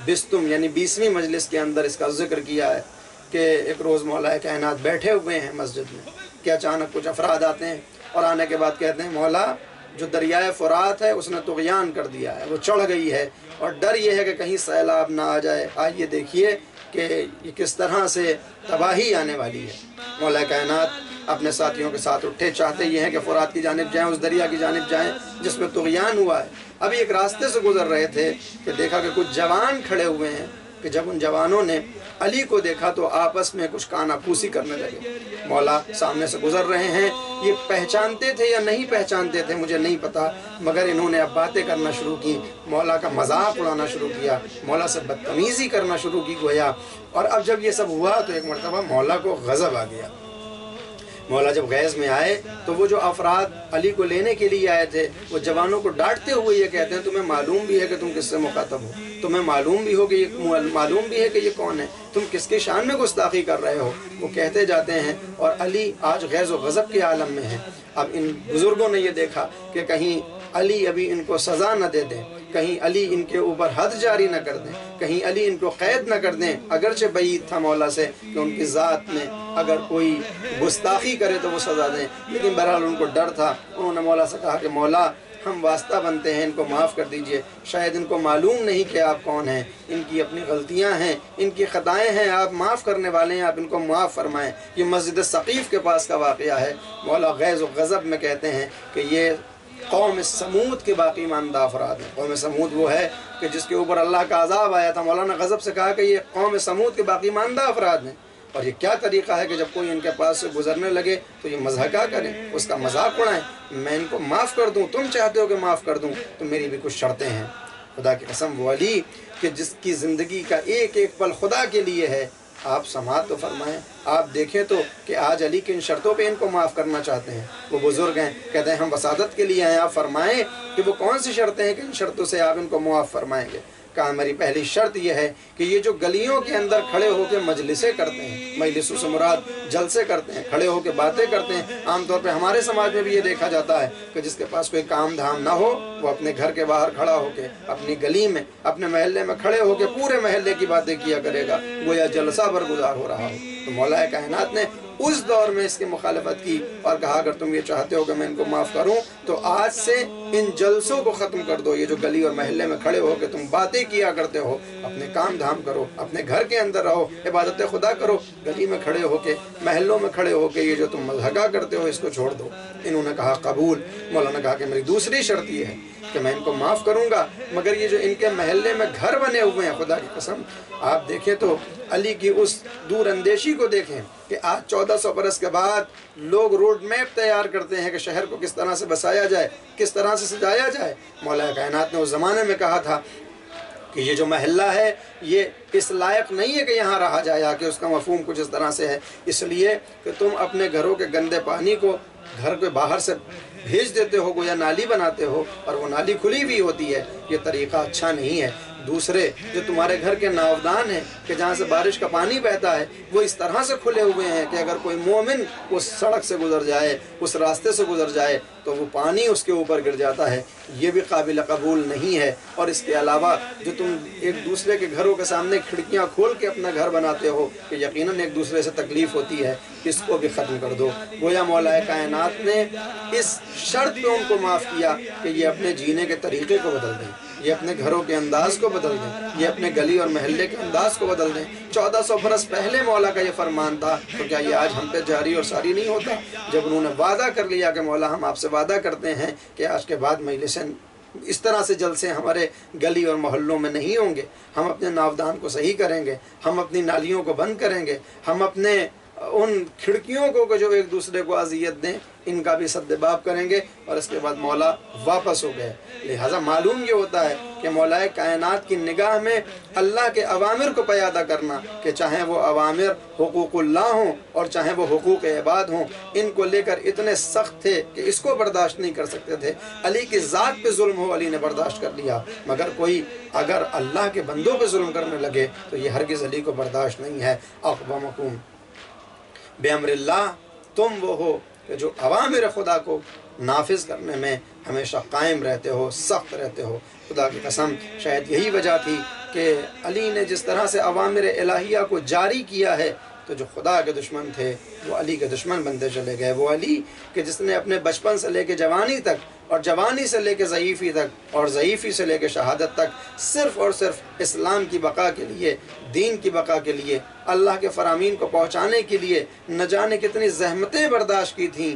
بستم یعنی 20ویں مجلس کے اندر اس کا ذکر کیا ہے کہ ایک روز مولا کائنات بیٹھے ہوئے ہیں مسجد میں کہ اچانک کچھ افراد آتے ہیں اور آنے کے بعد کہتے ہیں مولا جو دریائے فرات ہے اس نے طغیان کر دیا ہے، وہ چڑھ گئی ہے اور ڈر یہ ہے کہ کہیں سیلاب نہ آ جائے، آئیے دیکھیے کہ یہ کس طرح سے تباہی آنے والی ہے۔ مولا کائنات اپنے ساتھیوں کے ساتھ اٹھے، چاہتے یہ ہیں کہ فرات کی جانب جائیں، اس دریا کی جانب جائیں جس میں طغیان ہوا ہے۔ ابھی ایک راستے سے گزر رہے تھے کہ دیکھا کہ کچھ جوان کھڑے ہوئے ہیں، کہ جب ان جوانوں نے علی کو دیکھا تو آپس میں کچھ کانا پھوسی کرنے لگے۔ مولا سامنے سے گزر رہے ہیں، یہ پہچانتے تھے یا نہیں پہچانتے تھے مجھے نہیں پتا، مگر انہوں نے اب باتیں کرنا شروع کی، مولا کا مذاق اڑانا شروع کیا، مولا سے بدتمیزی کرنا شروع کی گویا۔ اور اب جب یہ سب ہوا تو ایک مرتبہ مولا کو غضب آ گیا۔ مولا جب غیظ میں آئے تو وہ جو افراد علی کو لینے کے لیے آئے تھے وہ جوانوں کو ڈانٹتے ہوئے یہ کہتے ہیں تمہیں معلوم بھی ہے کہ تم کس سے مخاطب ہو، تمہیں معلوم بھی ہے کہ یہ کون ہے، تم کس کے شان میں گستاخی کر رہے ہو۔ وہ کہتے جاتے ہیں اور علی آج غیظ و غضب کے عالم میں ہے۔ اب ان بزرگوں نے یہ دیکھا کہ کہیں علی ابھی ان کو سزا نہ دے دیں، کہیں علی ان کے اوپر حد جاری نہ کر دیں، کہیں علی ان کو قید نہ کر دیں۔ اگرچہ بعید تھا مولا سے کہ ان کی ذات میں اگر کوئی گستاخی کرے تو وہ سزا دیں، لیکن بہرحال ان کو ڈر تھا۔ انہوں نے مولا سے کہا کہ مولا ہم واسطہ بنتے ہیں، ان کو معاف کر دیجئے، شاید ان کو معلوم نہیں کہ آپ کون ہیں، ان کی اپنی غلطیاں ہیں، ان کی خطائیں ہیں، آپ معاف کرنے والے ہیں، آپ ان کو معاف فرمائیں۔ یہ مسجد ثقیف کے پاس کا واقعہ ہے۔ مولا غیظ و غضب میں کہتے ہیں کہ یہ قوم سمود کے باقی ماندہ افراد ہیں۔ قوم سمود وہ ہے کہ جس کے اوپر اللہ کا عذاب آیا تھا، مولانا غضب سے کہا کہ یہ قوم سمود کے باقی ماندہ افراد ہیں۔ اور یہ کیا طریقہ ہے کہ جب کوئی ان کے پاس سے گزرنے لگے تو یہ مضحکہ کریں، اس کا مذاق اڑائیں، میں ان کو معاف کر دوں، تم چاہتے ہو کہ معاف کر دوں تو میری بھی کچھ شرطیں ہیں۔ خدا کی قسم وہ علی کہ جس کی زندگی کا ایک ایک پل خدا کے لیے ہے، آپ سماعت تو فرمائیں، آپ دیکھیں تو کہ آج علی کن شرطوں پہ ان کو معاف کرنا چاہتے ہیں۔ وہ بزرگ ہیں، کہتے ہیں ہم وسادت کے لیے ہیں، آپ فرمائیں کہ وہ کون سی شرطیں ہیں کہ ان شرطوں سے آپ ان کو معاف فرمائیں گے۔ کہا میری پہلی شرط یہ ہے کہ یہ جو گلیوں کے اندر کھڑے ہو کے مجلسیں کرتے ہیں، مجلسوں سے مراد جلسے کرتے ہیں، کھڑے ہو کے باتیں کرتے ہیں، عام طور پہ ہمارے سماج میں بھی یہ دیکھا جاتا ہے کہ جس کے پاس کوئی کام دھام نہ ہو وہ اپنے گھر کے باہر کھڑا ہو کے اپنی گلی میں اپنے محلے میں کھڑے ہو کے پورے محلے کی باتیں کیا کرے گا، گویا جلسہ برگزار ہو رہا ہو۔ تو مولا کائنات نے اس دور میں اس کی مخالفت کی اور کہا اگر تم یہ چاہتے ہو کہ میں ان کو معاف کروں تو آج سے ان جلسوں کو ختم کر دو۔ یہ جو گلی اور محلے میں کھڑے ہو کے تم باتیں کیا کرتے ہو، اپنے کام دھام کرو، اپنے گھر کے اندر رہو، عبادت خدا کرو، گلی میں کھڑے ہو کے محلوں میں کھڑے ہو کے یہ جو تم مضحکہ کرتے ہو اس کو چھوڑ دو۔ انہوں نے کہا قبول۔ مولانا نے کہا کہ میری دوسری شرط یہ ہے کہ میں ان کو معاف کروں گا، مگر یہ جو ان کے محلے میں گھر بنے ہوئے ہیں، خدا کی قسم آپ دیکھیں تو علی کی اس دور اندیشی کو دیکھیں کہ آج 1400 برس کے بعد لوگ روڈ میپ تیار کرتے ہیں کہ شہر کو کس طرح سے بسایا جائے، کس طرح سے سجایا جائے۔ مولا کائنات نے اس زمانے میں کہا تھا کہ یہ جو محلہ ہے یہ اس لائق نہیں ہے کہ یہاں رہا جائے، کہ اس کا مفہوم کچھ اس طرح سے ہے، اس لیے کہ تم اپنے گھروں کے گندے پانی کو گھر کے باہر سے بھیج دیتے ہو، گویا نالی بناتے ہو، اور وہ نالی کھلی ہوئی ہوتی ہے، یہ طریقہ اچھا نہیں ہے۔ دوسرے جو تمہارے گھر کے ناودان ہیں کہ جہاں سے بارش کا پانی بہتا ہے، وہ اس طرح سے کھلے ہوئے ہیں کہ اگر کوئی مومن اس سڑک سے گزر جائے، اس راستے سے گزر جائے تو وہ پانی اس کے اوپر گر جاتا ہے، یہ بھی قابل قبول نہیں ہے۔ اور اس کے علاوہ جو تم ایک دوسرے کے گھروں کے سامنے کھڑکیاں کھول کے اپنا گھر بناتے ہو کہ یقیناً ایک دوسرے سے تکلیف ہوتی ہے، اس کو بھی ختم کر دو۔ گویا مولا کائنات نے اس شرط پہ ان کو معاف کیا کہ یہ اپنے جینے کے طریقے کو بدل دیں، یہ اپنے گھروں کے انداز کو بدل دیں، یہ اپنے گلی اور محلے کے انداز کو بدل دیں۔ 1400 برس پہلے مولا کا یہ فرمان تھا، تو کیا یہ آج ہم پہ جاری اور ساری نہیں ہوتا؟ جب انہوں نے وعدہ کر لیا کہ مولا ہم آپ سے وعدہ کرتے ہیں کہ آج کے بعد مجلسیں اس طرح سے جلسے ہمارے گلی اور محلوں میں نہیں ہوں گے، ہم اپنے ناودان کو صحیح کریں گے، ہم اپنی نالیوں کو بند کریں گے، ہم اپنے ان کھڑکیوں کو جو ایک دوسرے کو اذیت دیں ان کا بھی سدباب کریں گے، اور اس کے بعد مولا واپس ہو گئے۔ لہٰذا معلوم یہ ہوتا ہے کہ مولا کائنات کی نگاہ میں اللہ کے اوامر کو پیادہ کرنا، کہ چاہے وہ اوامر حقوق اللہ ہوں اور چاہے وہ حقوق عباد ہوں، ان کو لے کر اتنے سخت تھے کہ اس کو برداشت نہیں کر سکتے تھے۔ علی کی ذات پہ ظلم ہو، علی نے برداشت کر لیا، مگر کوئی اگر اللہ کے بندوں پہ ظلم کرنے لگے تو یہ ہرگز علی کو برداشت نہیں ہے۔ اقوامکم بِأَمْرِ اللہ، تم وہ ہو کہ جو اوامر خدا کو نافذ کرنے میں ہمیشہ قائم رہتے ہو، سخت رہتے ہو۔ خدا کی قسم شاید یہی وجہ تھی کہ علی نے جس طرح سے اوامر الہیہ کو جاری کیا ہے تو جو خدا کے دشمن تھے وہ علی کے دشمن بنتے چلے گئے۔ وہ علی کہ جس نے اپنے بچپن سے لے کے جوانی تک، اور جوانی سے لے کے ضعیفی تک، اور ضعیفی سے لے کے شہادت تک صرف اور صرف اسلام کی بقا کے لیے، دین کی بقا کے لیے، اللہ کے فرامین کو پہنچانے کے لیے نہ جانے کتنی زحمتیں برداشت کی تھیں۔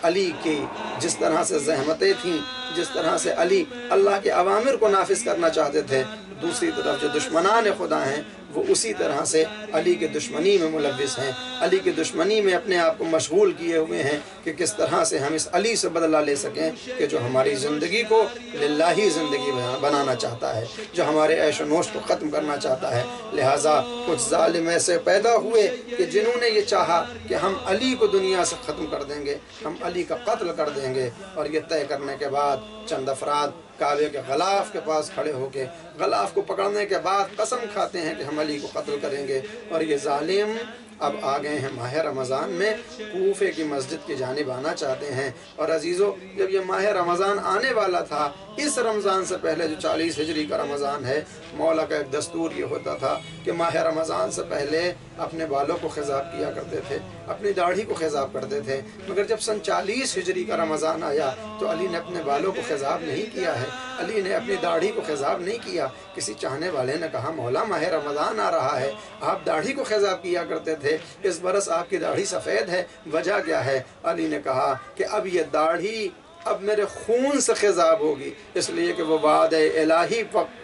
علی کی جس طرح سے زحمتیں تھیں، جس طرح سے علی اللہ کے اوامر کو نافذ کرنا چاہتے تھے، دوسری طرف جو دشمنان خدا ہیں وہ اسی طرح سے علی کے دشمنی میں ملوث ہیں، علی کے دشمنی میں اپنے آپ کو مشغول کیے ہوئے ہیں کہ کس طرح سے ہم اس علی سے بدلہ لے سکیں کہ جو ہماری زندگی کو للہی زندگی بنانا چاہتا ہے، جو ہمارے عیش و نوش کو ختم کرنا چاہتا ہے۔ لہٰذا کچھ ظالم ایسے پیدا ہوئے کہ جنہوں نے یہ چاہا کہ ہم علی کو دنیا سے ختم کر دیں گے، ہم علی کا قتل کر دیں گے، اور یہ طے کرنے کے بعد چند افراد کعبے کے غلاف کے پاس کھڑے ہو کے غلاف کو پکڑنے کے بعد قسم کھاتے ہیں کہ ہم علی کو قتل کریں گے۔ اور یہ ظالم اب آ گئے ہیں ماہ رمضان میں، کوفے کی مسجد کی جانب آنا چاہتے ہیں۔ اور عزیزو، جب یہ ماہ رمضان آنے والا تھا، اس رمضان سے پہلے جو 40 ہجری کا رمضان ہے، مولا کا ایک دستور یہ ہوتا تھا کہ ماہ رمضان سے پہلے اپنے بالوں کو خضاب کیا کرتے تھے، اپنی داڑھی کو خضاب کرتے تھے۔ مگر جب سن 40 ہجری کا رمضان آیا تو علی نے اپنے بالوں کو خضاب نہیں کیا ہے، علی نے اپنی داڑھی کو خضاب نہیں کیا۔ کسی چاہنے والے نے کہا مولا ماہ رمضان آ رہا ہے، آپ داڑھی کو خضاب کیا کرتے تھے، اس برس آپ کی داڑھی سفید ہے، وجہ کیا ہے؟ علی نے کہا کہ اب یہ داڑھی اب میرے خون سے خضاب ہوگی، اس لیے کہ وہ وعدہ الہی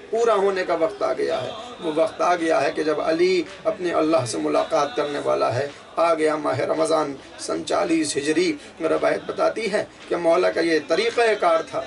پورا ہونے کا وقت آ گیا ہے۔ وہ وقت آ گیا ہے کہ جب علی اپنے اللہ سے ملاقات کرنے والا ہے۔ آ گیا ماہ رمضان سن 40 ہجری۔ روایت بتاتی ہے کہ مولا کا یہ طریقہ کار تھا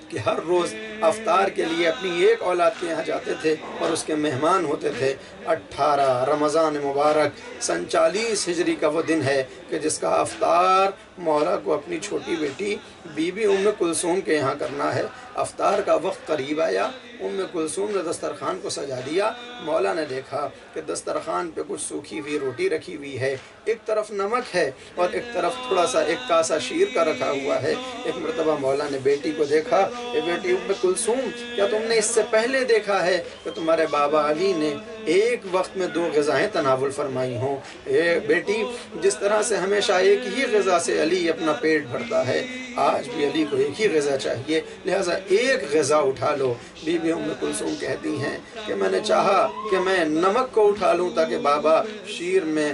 کہ ہر روز افطار کے لیے اپنی ایک اولاد کے یہاں جاتے تھے اور اس کے مہمان ہوتے تھے۔ 18 رمضان مبارک سن 40 ہجری کا وہ دن ہے کہ جس کا افطار مولا کو اپنی چھوٹی بیٹی بی بی ام کلثوم کے یہاں کرنا ہے۔ افطار کا وقت قریب آیا، ام کلثوم نے دسترخوان کو سجا دیا۔ مولا نے دیکھا کہ دسترخوان پہ کچھ سوکھی ہوئی روٹی رکھی ہوئی ہے، ایک طرف نمک ہے اور ایک طرف تھوڑا سا ایک کاسا شیر کا رکھا ہوا ہے۔ ایک مرتبہ مولا نے بیٹی کو دیکھا، اے بیٹی ام کلثوم، کیا تم نے اس سے پہلے دیکھا ہے کہ تمہارے بابا علی نے ایک وقت میں 2 غذائیں تناول فرمائی ہوں؟ اے بیٹی، جس طرح سے ہمیشہ ایک ہی غذا سے علی اپنا پیٹ بھرتا ہے، آج بھی علی کو ایک ہی غذا چاہیے، لہٰذا ایک غذا اٹھا لو۔ بی بی ام کلثوم کہتی ہیں کہ میں نے چاہا کہ میں نمک کو اٹھا لوں تاکہ بابا شیر میں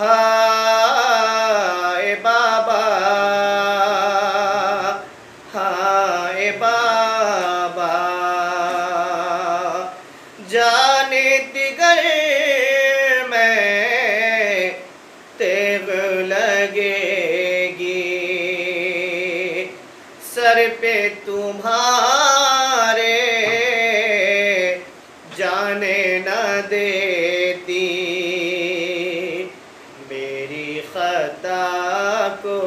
ہائے بابا ہائے بابا جانے دیگر میں تیغ لگے گی سر پہ تمہارے جانے نہ دیتی میری خطا کو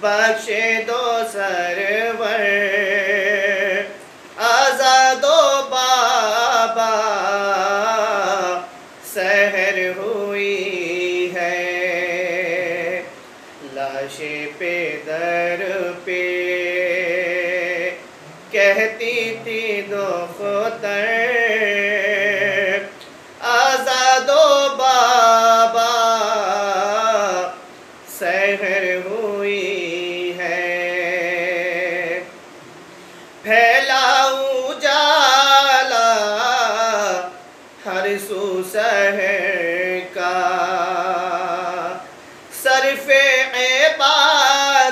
بخش دو سرور آزاد و بابا سحر ہوئی ہے لاش پہ در پہ کہتی تھی دختر آزاد و بابا سحر ہوئی ہے پھیلاؤ جالا ہر سو سحر کا صرف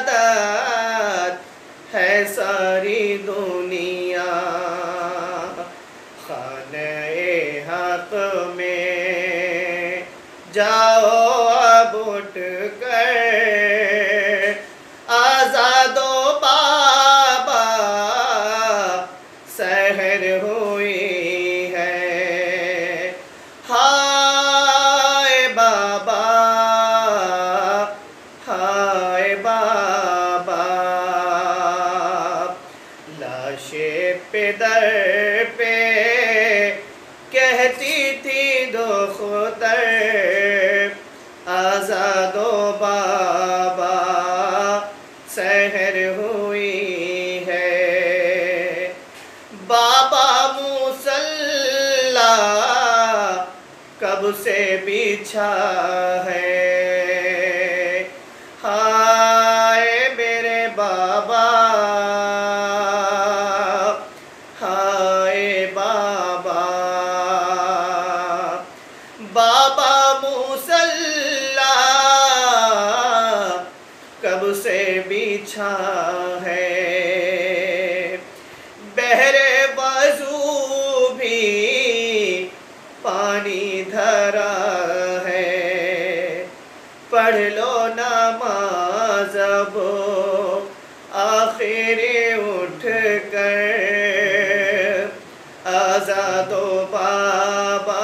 عبادت ہے ساری دنیا خانہ حق میں جاؤ اب اٹھ کر آزاد و بابا سحر ہوئی ہے ہائے بابا ہائے بابا لاش پہ در پہ کہتی تھی دختر آزاد و بابا سحر ہوئی ہے بابا مصلی کب سے بچھا ہے ہائے میرے بابا ہائے بابا بابا مصلی کب سے بچھا ہے بہر وضو بھی پانی دھرا ہے پڑھ لو نماز اب آخر اٹھ کر آزاد و بابا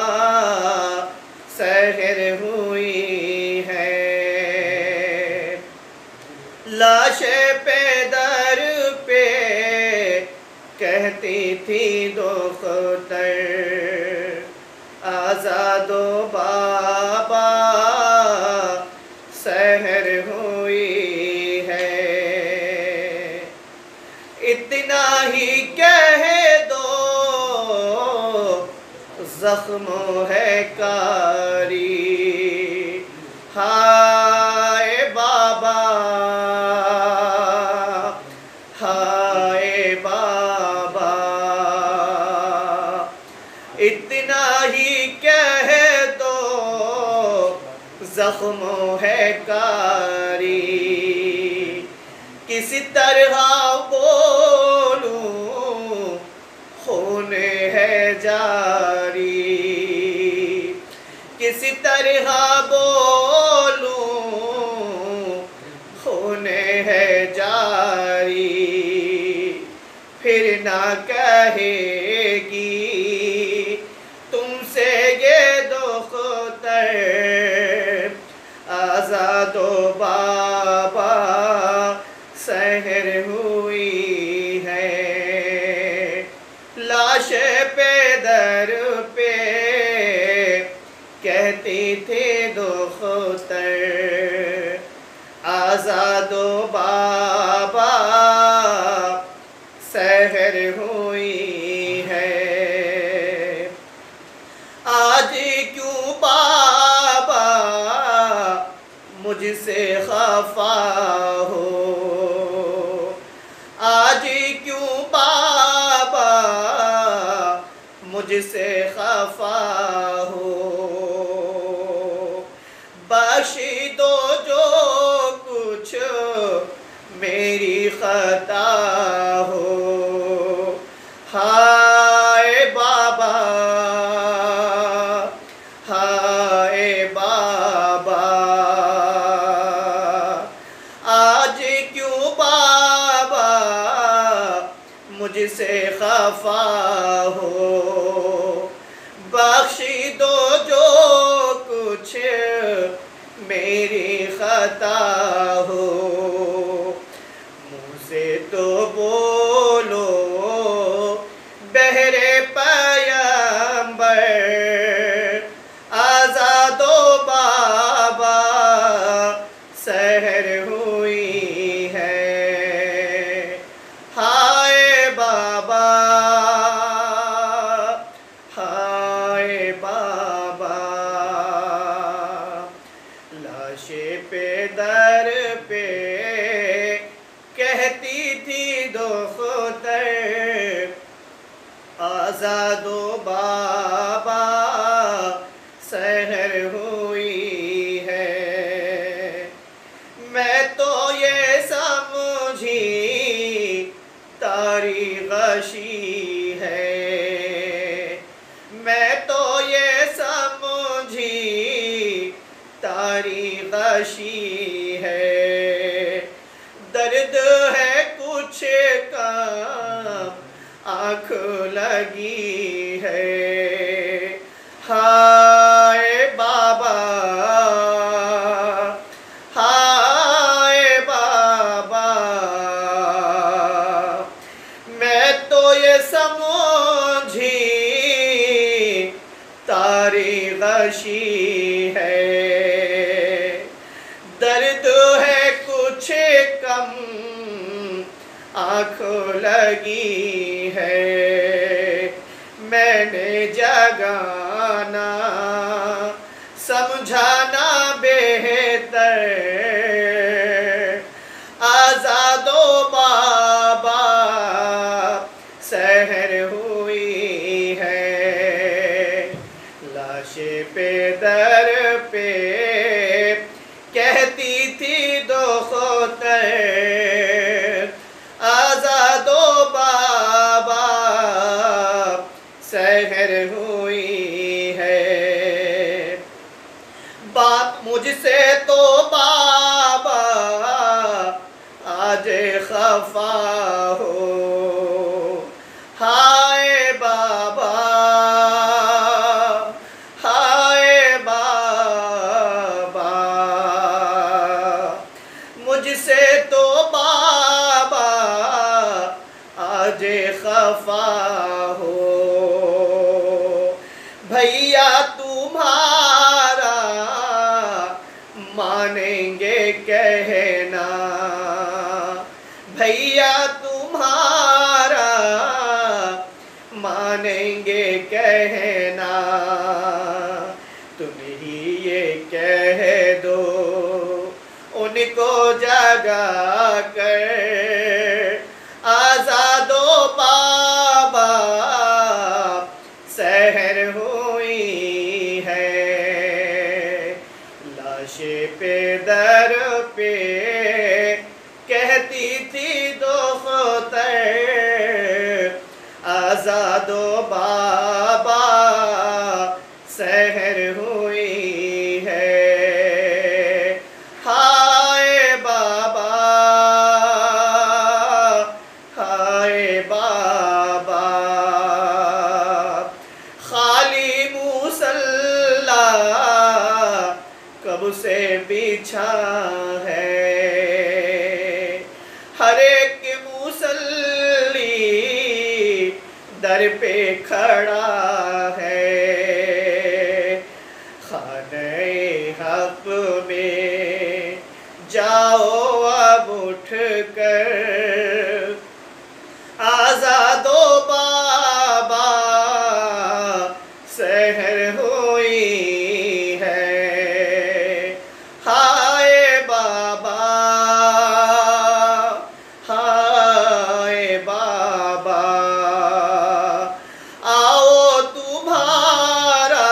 سحر ہوئی ہے لاش پہ در پہ کہتی تھی دختر آزاد و بابا سحر ہوئی ہے اتنا ہی کہہ دو زخم ہے کاری ہائے بابا ہائے بابا اتنا ہی کہہ دو زخم ہے کاری کسی طرح بولوں خون ہے جاری کسی طرح بولوں خون ہے جاری پھر نہ کہے گی تم سے یہ دختر آزاد و بابا سحر ہوئی ہے لاش پہ در پہ کہتی تھی دختر آزاد و بابا سحر ہوئی ہے آج کیوں بابا مجھ سے خفا ہو آج کیوں بابا مجھ سے خفا ہو بخش دو جو کچھ میری خطا ہو، ہائے بابا ہائے بابا، آج کیوں بابا مجھ سے خفا ہو، بخش دو جو کچھ میری خطا ہو، منہ سے تو بولو بہرے پیمبر، آزاد و بابا سحر ہوئی ہے، ہائے بابا ہائے بابا، لاشیں پہ در پہ کہتی تھی دختر، آزاد و بابا سحر ہوئی ہے، میں تو یہ سمجھی تاریخ غشی ہے، میں تو یہ سمجھی تاریخ غشی ہے، درد ہے کچھ کم آنکھ لگی ہے، ہائے بابا ہائے بابا، میں تو یہ سمجھی تاریخ غشی ہے، درد ہے کچھ کم آنکھ لگی ہے، میں نے جگانا سمجھانا بہتر، آزاد و بابا سحر ہوئی ہے، لاشیں پہ در پہ کہتی تھی دختر، آزاد و بابا سحر ہوئی ہے، بات مجھ سے تو بابا آج خفا ہو، ہائے بابا ہائے بابا، مجھ سے تو بابا آج خفا ہو، بھیا تمہارا مانیں گے کہنا، بھیا تمہارا مانیں گے کہنا، تم ہی یہ کہہ دو ان کو جگا کر، آزاد و بابا سحر ہوئی ہے، لاشیں پہ در پہ کہتی تھی دختر، آزاد و بابا سحر ہوئی ہے، ہائے بابا ہائے بابا، خالی مصلی کب سے بچھا ہے، ہر ایک مصلی در پہ کھڑا ہے، خانہ حق میں جاؤ اب اٹھ کر، آزاد و بابا سحر ہوئی ہے، ہائے بابا ہائے بابا، آؤ تمہارا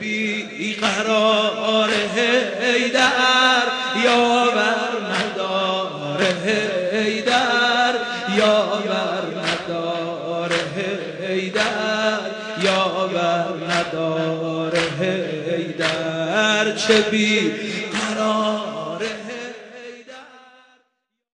بی قرار حیدر یاور ندار حیدر یاور ندار حیدر یاور ندار حیدر چه بی